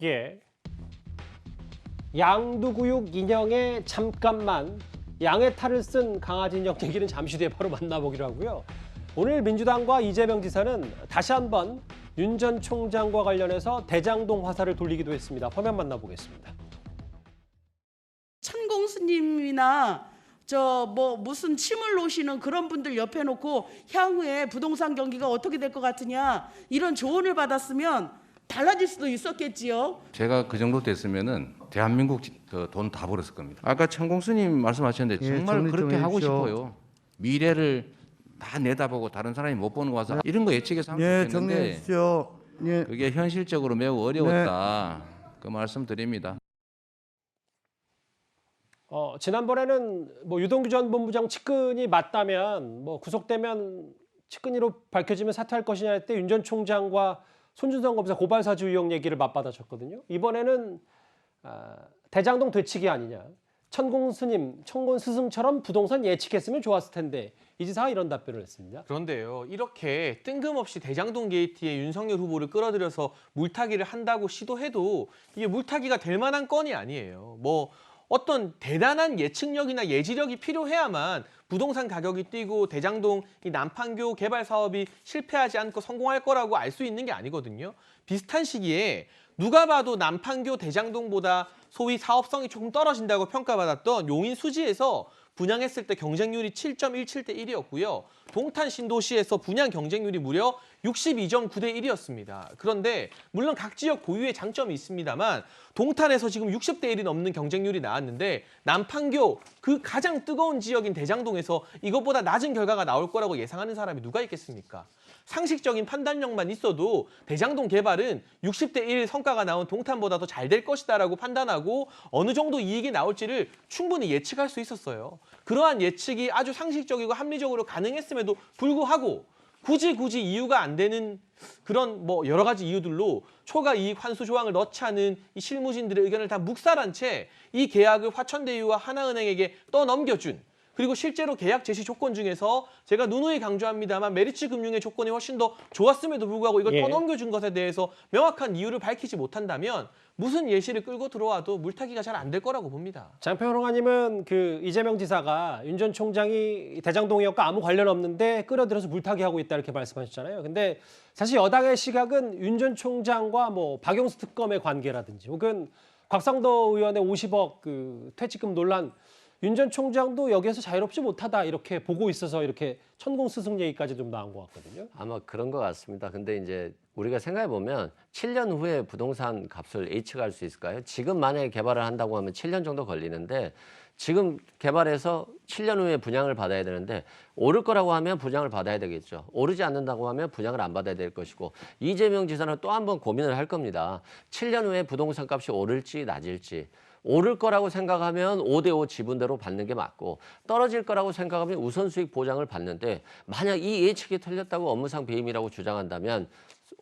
예. 양두구육 인형에 잠깐만 양의 탈을 쓴 강아지 인형 얘기는 잠시 뒤에 바로 만나보기로 하고요. 오늘 민주당과 이재명 지사는 다시 한번 윤 전 총장과 관련해서 대장동 화살을 돌리기도 했습니다. 화면 만나보겠습니다. 천공 스님이나 무슨 침을 놓으시는 그런 분들 옆에 놓고 향후에 부동산 경기가 어떻게 될 것 같으냐 이런 조언을 받았으면 달라질 수도 있었겠지요. 제가 그 정도 됐으면은 대한민국 돈 다 벌었을 겁니다. 아까 천공 스님 말씀하셨는데 정말 그렇게 하고 싶어요. 미래를 다 내다보고 다른 사람이 못 보는 거 와서 이런 거 예측해서 하면 좋겠는데 정리해 주십시오. 예. 그게 현실적으로 매우 어려웠다. 그 말씀 드립니다. 지난번에는 유동규 전 본부장 측근이 맞다면 구속되면 측근이로 밝혀지면 사퇴할 것이냐 할 때 윤 전 총장과 손준성 검사 고발 사주 의혹 얘기를 맞받아쳤거든요. 이번에는 대장동 되치기 아니냐. 천공 스님, 천공 스승처럼 부동산 예측했으면 좋았을 텐데 이 지사가 이런 답변을 했습니다. 그런데요, 이렇게 뜬금없이 대장동 게이트에 윤석열 후보를 끌어들여서 물타기를 한다고 시도해도 이게 물타기가 될 만한 건이 아니에요. 어떤 대단한 예측력이나 예지력이 필요해야만 부동산 가격이 뛰고 대장동 이 남판교 개발 사업이 실패하지 않고 성공할 거라고 알 수 있는 게 아니거든요. 비슷한 시기에 누가 봐도 남판교 대장동보다 소위 사업성이 조금 떨어진다고 평가받았던 용인 수지에서 분양했을 때 경쟁률이 7.17대 1이었고요. 동탄 신도시에서 분양 경쟁률이 무려 62.9대 1이었습니다. 그런데 물론 각 지역 고유의 장점이 있습니다만 동탄에서 지금 60대 1이 넘는 경쟁률이 나왔는데 남판교 그 가장 뜨거운 지역인 대장동에서 이것보다 낮은 결과가 나올 거라고 예상하는 사람이 누가 있겠습니까? 상식적인 판단력만 있어도 대장동 개발은 60대 1 성과가 나온 동탄보다 더 잘 될 것이다라고 판단하고 어느 정도 이익이 나올지를 충분히 예측할 수 있었어요. 그러한 예측이 아주 상식적이고 합리적으로 가능했음에도 불구하고 굳이 이유가 안 되는 그런 여러 가지 이유들로 초과 이익 환수 조항을 넣자는 이 실무진들의 의견을 다 묵살한 채 이 계약을 화천대유와 하나은행에게 떠넘겨준, 그리고 실제로 계약 제시 조건 중에서 제가 누누이 강조합니다만 메리츠 금융의 조건이 훨씬 더 좋았음에도 불구하고 이걸 떠넘겨준 것에 대해서 명확한 이유를 밝히지 못한다면 무슨 예시를 끌고 들어와도 물타기가 잘 안 될 거라고 봅니다. 장평롱아님은 이재명 지사가 윤 전 총장이 대장동 의혹과 아무 관련 없는데 끌어들여서 물타기하고 있다 이렇게 말씀하셨잖아요. 근데 사실 여당의 시각은 윤 전 총장과 박영수 특검의 관계라든지 혹은 곽상도 의원의 50억 퇴직금 논란, 윤 전 총장도 여기에서 자유롭지 못하다 이렇게 보고 있어서 이렇게 천공 스승 얘기까지 좀 나온 것 같거든요. 아마 그런 것 같습니다. 근데 이제 우리가 생각해 보면 7년 후에 부동산 값을 예측할 수 있을까요? 지금 만약에 개발을 한다고 하면 7년 정도 걸리는데 지금 개발해서 7년 후에 분양을 받아야 되는데 오를 거라고 하면 분양을 받아야 되겠죠. 오르지 않는다고 하면 분양을 안 받아야 될 것이고 이재명 지사는 또 한 번 고민을 할 겁니다. 7년 후에 부동산 값이 오를지 낮을지. 오를 거라고 생각하면 5대5 지분대로 받는 게 맞고 떨어질 거라고 생각하면 우선수익 보장을 받는데 만약 이 예측이 틀렸다고 업무상 배임이라고 주장한다면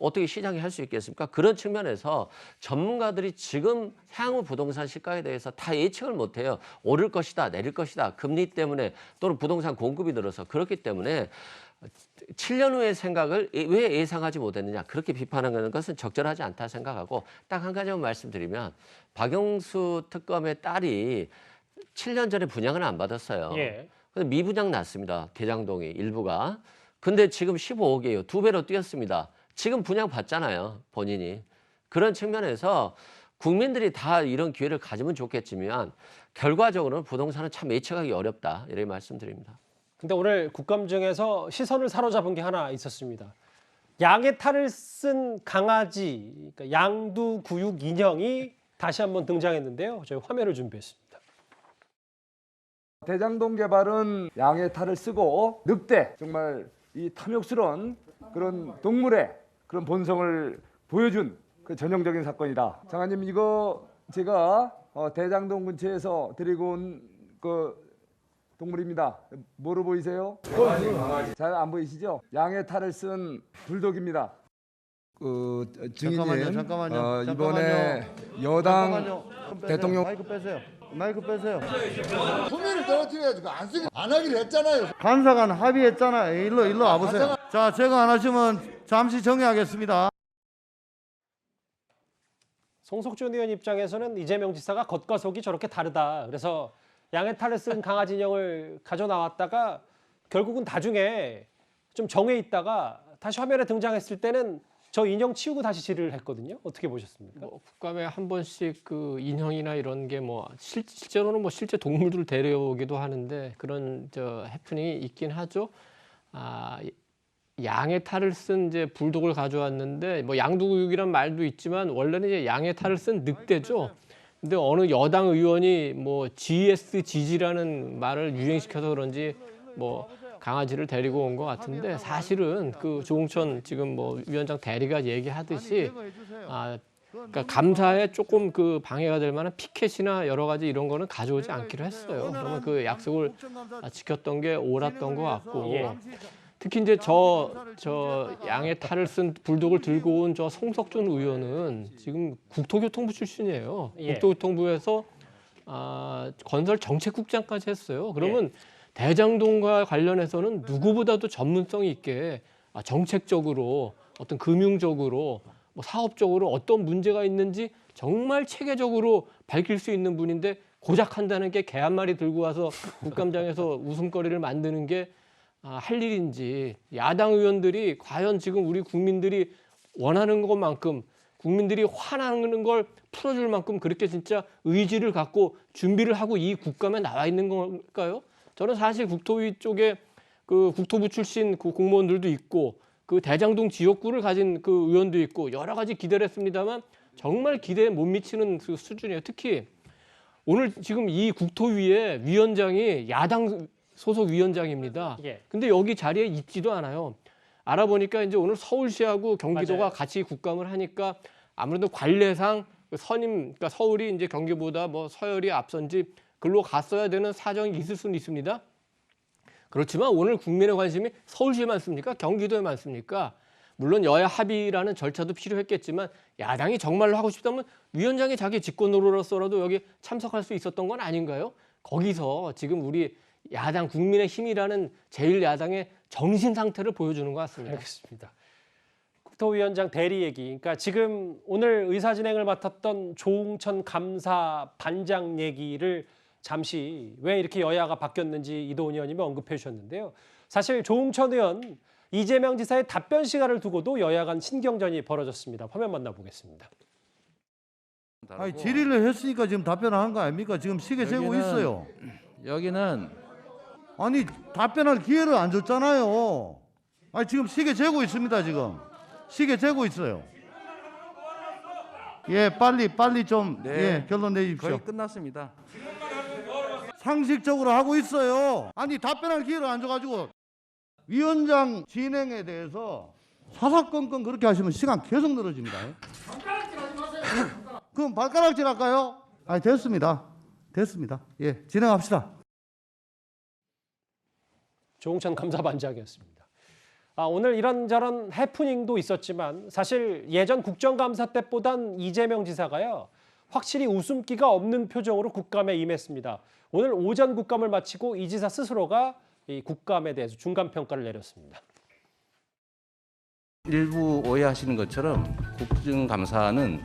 어떻게 시장이 할 수 있겠습니까? 그런 측면에서 전문가들이 지금 향후 부동산 시가에 대해서 다 예측을 못해요. 오를 것이다, 내릴 것이다. 금리 때문에 또는 부동산 공급이 늘어서 그렇기 때문에 7년 후의 생각을 왜 예상하지 못했느냐 그렇게 비판하는 것은 적절하지 않다 생각하고 딱 한 가지만 말씀드리면 박영수 특검의 딸이 7년 전에 분양을 안 받았어요. 근데 미분양 났습니다. 대장동이 일부가. 근데 지금 15억이에요. 2배로 뛰었습니다. 지금 분양 받잖아요. 본인이. 그런 측면에서 국민들이 다 이런 기회를 가지면 좋겠지만 결과적으로는 부동산은 참 예측하기 어렵다. 이렇게 말씀드립니다. 근데 오늘 국감중에서 시선을 사로잡은 게 하나 있었습니다. 양의 탈을 쓴 강아지, 그러니까 양두구육 인형이 다시 한번 등장했는데요. 저희 화면을 준비했습니다. 대장동 개발은 양의 탈을 쓰고 늑대, 정말 이 탐욕스러운 그런 동물의 그런 본성을 보여준 그 전형적인 사건이다. 장관님, 이거 제가 대장동 근처에서 데리고 온 동물입니다. 뭐로 보이세요? 잘 안 보이시죠? 양의 탈을 쓴 불독입니다. 증인님, 잠깐만요. 이번에 여당 대통령 마이크 빼세요. 품위를 떨어뜨려가지고 안 하기로 했잖아요. 간사간 합의했잖아요. 일로 와보세요. 자, 제가 안 하시면 잠시 정리하겠습니다. 송석준 의원 입장에서는 이재명 지사가 겉과 속이 저렇게 다르다. 그래서 양의 탈을 쓴 강아지 인형을 가져 나왔다가 결국은 나중에 좀 정해 있다가 다시 화면에 등장했을 때는 저 인형 치우고 다시 질의를 했거든요. 어떻게 보셨습니까? 뭐 국감에 한 번씩 그 인형이나 이런 게 뭐 실제로는 뭐 실제 동물들을 데려오기도 하는데 그런 저 해프닝이 있긴 하죠. 양의 탈을 쓴 이제 불독을 가져왔는데 뭐 양두구육이란 말도 있지만 원래는 이제 양의 탈을 쓴 늑대죠. 근데 어느 여당 의원이 뭐 GSGG라는 말을 유행시켜서 그런지 뭐 강아지를 데리고 온 것 같은데 사실은 그 조홍천 지금 뭐 위원장 대리가 얘기하듯이 그러니까 감사에 조금 그 방해가 될 만한 피켓이나 여러 가지 이런 거는 가져오지 않기로 했어요. 그러면 그 약속을 지켰던 게 옳았던 것 같고 특히 이제 저 양의 탈을 쓴 불독을 들고 온 저 송석준 의원은 지금 국토교통부 출신이에요. 국토교통부에서 건설 정책국장까지 했어요. 그러면 대장동과 관련해서는 누구보다도 전문성이 있게 정책적으로 어떤 금융적으로 뭐 사업적으로 어떤 문제가 있는지 정말 체계적으로 밝힐 수 있는 분인데 고작 한다는 게 개 한 마리 들고 와서 국감장에서 웃음거리를 만드는 게 할 일인지 야당 의원들이 과연 지금 우리 국민들이 원하는 것만큼 국민들이 화나는 걸 풀어줄 만큼 그렇게 진짜 의지를 갖고 준비를 하고 이 국감에 나와 있는 걸까요? 저는 사실 국토위 쪽에 그 국토부 출신 그 공무원들도 있고 그 대장동 지역구를 가진 그 의원도 있고 여러 가지 기대를 했습니다만 정말 기대에 못 미치는 그 수준이에요. 특히 오늘 지금 이 국토위의 위원장이 야당 소속 위원장입니다. 근데 여기 자리에 있지도 않아요. 알아보니까 이제 오늘 서울시하고 경기도가 맞아요. 같이 국감을 하니까 아무래도 관례상 그러니까 서울이 이제 경기보다 뭐 서열이 앞선지 글로 갔어야 되는 사정이 있을 수는 있습니다. 그렇지만 오늘 국민의 관심이 서울시에 많습니까? 경기도에 많습니까? 물론 여야 합의라는 절차도 필요했겠지만 야당이 정말로 하고 싶다면 위원장이 자기 직권으로서라도 여기 참석할 수 있었던 건 아닌가요? 거기서 지금 우리 야당 국민의힘이라는 제1야당의 정신 상태를 보여주는 것 같습니다. 알겠습니다. 국토위원장 대리 얘기. 그러니까 지금 오늘 의사 진행을 맡았던 조홍천 감사 반장 얘기를 잠시 왜 이렇게 여야가 바뀌었는지 이도훈 의원님이 언급해 주셨는데요. 사실 조홍천 의원, 이재명 지사의 답변 시간을 두고도 여야 간 신경전이 벌어졌습니다. 화면 만나보겠습니다. 아니 질의를 했으니까 지금 답변하는 거 아닙니까? 지금 시계 재고 있어요. 여기는 아니 답변할 기회를 안 줬잖아요. 아니 지금 시계 재고 있습니다. 지금 시계 재고 있어요. 예, 빨리 좀 결론 내십시오. 거의 끝났습니다. 상식적으로 하고 있어요. 아니 답변할 기회를 안 줘가지고 위원장 진행에 대해서 사사건건 그렇게 하시면 시간 계속 늘어집니다. 그럼 발가락질 할까요? 아니 됐습니다. 예, 진행합시다. 조홍천 감사반장이었습니다. 오늘 이런저런 해프닝도 있었지만 사실 예전 국정감사 때보단 이재명 지사가요. 확실히 웃음기가 없는 표정으로 국감에 임했습니다. 오늘 오전 국감을 마치고 이 지사 스스로가 이 국감에 대해서 중간평가를 내렸습니다. 일부 오해하시는 것처럼 국정감사는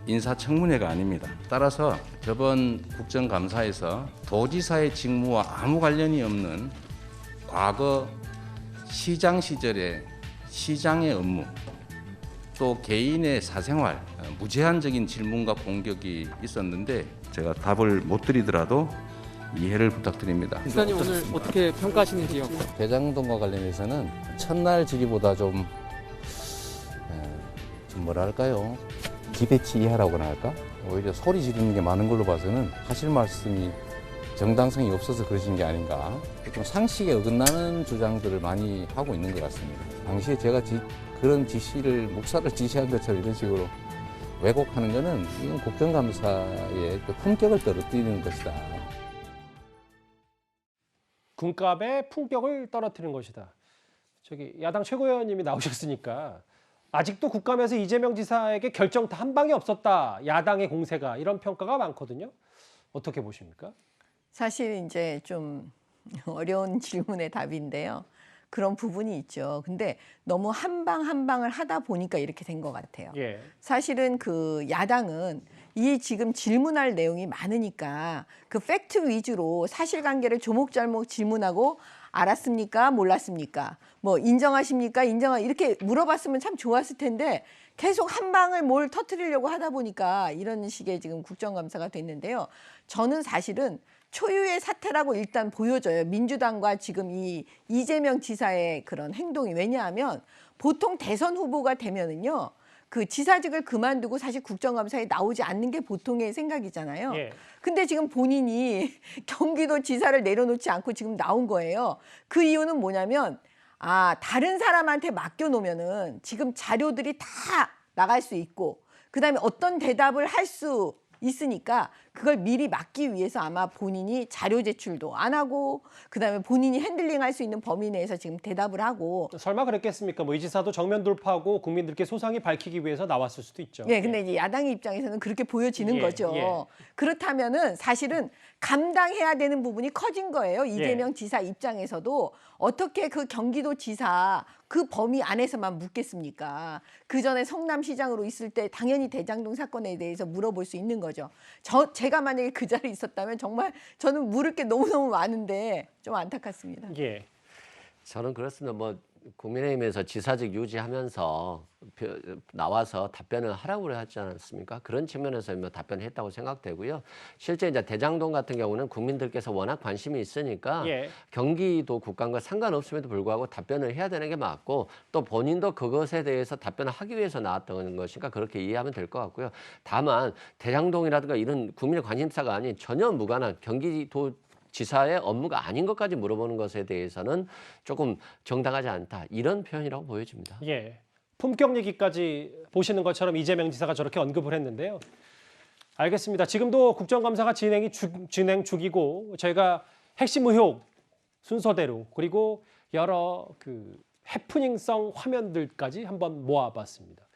인사청문회가 아닙니다. 따라서 저번 국정감사에서 도지사의 직무와 아무 관련이 없는 과거 시장 시절의 시장의 업무 또 개인의 사생활 무제한적인 질문과 공격이 있었는데 제가 답을 못 드리더라도 이해를 부탁드립니다. 지사님 오늘 어떻게 평가하시는지요? 대장동과 관련해서는 첫날 질의보다 좀 뭐랄까요? 기대치 이하라고나 할까? 오히려 소리 지르는 게 많은 걸로 봐서는 하실 말씀이 정당성이 없어서 그러신 게 아닌가. 좀 상식에 어긋나는 주장들을 많이 하고 있는 것 같습니다. 당시에 제가 그런 목사를 지시한 것처럼 이런 식으로 왜곡하는 것은 이건 국정감사의 그 품격을 떨어뜨리는 것이다. 국감의 품격을 떨어뜨리는 것이다. 저기 야당 최고위원님이 나오셨으니까 아직도 국감에서 이재명 지사에게 결정타 한 방이 없었다. 야당의 공세가 이런 평가가 많거든요. 어떻게 보십니까? 사실 이제 좀 어려운 질문의 답인데요. 그런 부분이 있죠. 근데 너무 한 방 한 방을 하다 보니까 이렇게 된 것 같아요. 예. 사실은 그 야당은 이 지금 질문할 내용이 많으니까 그 팩트 위주로 사실관계를 조목잘목 질문하고 알았습니까? 몰랐습니까? 뭐 인정하십니까? 이렇게 물어봤으면 참 좋았을 텐데 계속 한 방을 뭘 터뜨리려고 하다 보니까 이런 식의 지금 국정감사가 됐는데요. 저는 사실은 초유의 사태라고 일단 보여져요. 민주당과 지금 이 이재명 지사의 그런 행동이. 왜냐하면 보통 대선 후보가 되면은요. 그 지사직을 그만두고 사실 국정감사에 나오지 않는 게 보통의 생각이잖아요. 예. 근데 지금 본인이 경기도 지사를 내려놓지 않고 지금 나온 거예요. 그 이유는 뭐냐면 다른 사람한테 맡겨놓으면은 지금 자료들이 다 나갈 수 있고 그다음에 어떤 대답을 할 수 있으니까 그걸 미리 막기 위해서 아마 본인이 자료 제출도 안 하고 그다음에 본인이 핸들링할 수 있는 범위 내에서 지금 대답을 하고. 설마 그랬겠습니까? 뭐 이 지사도 정면 돌파하고 국민들께 소상히 밝히기 위해서 나왔을 수도 있죠. 네, 근데 이제 야당의 입장에서는 그렇게 보여지는 예, 거죠. 예. 그렇다면은 사실은 감당해야 되는 부분이 커진 거예요. 이재명 지사 입장에서도 어떻게 그 경기도 지사 그 범위 안에서만 묻겠습니까? 그 전에 성남시장으로 있을 때 당연히 대장동 사건에 대해서 물어볼 수 있는 거죠. 제가 만약에 그 자리에 있었다면 정말 저는 물을 게 너무너무 많은데 좀 안타깝습니다. 예. 저는 그렇습니다. 뭐 국민의힘에서 지사직 유지하면서 나와서 답변을 하라고 하지 않았습니까? 그런 측면에서 뭐 답변을 했다고 생각되고요. 실제 이제 대장동 같은 경우는 국민들께서 워낙 관심이 있으니까 예. 경기도 국감과 상관없음에도 불구하고 답변을 해야 되는 게 맞고 또 본인도 그것에 대해서 답변을 하기 위해서 나왔던 것이니까 그렇게 이해하면 될 것 같고요. 다만 대장동이라든가 이런 국민의 관심사가 아닌 전혀 무관한 경기도 지사의 업무가 아닌 것까지 물어보는 것에 대해서는 조금 정당하지 않다. 이런 표현이라고 보여집니다. 예. 품격 얘기까지 보시는 것처럼 이재명 지사가 저렇게 언급을 했는데요. 알겠습니다. 지금도 국정감사가 진행 중이고 저희가 핵심 의혹 순서대로 그리고 여러 그 해프닝성 화면들까지 한번 모아봤습니다.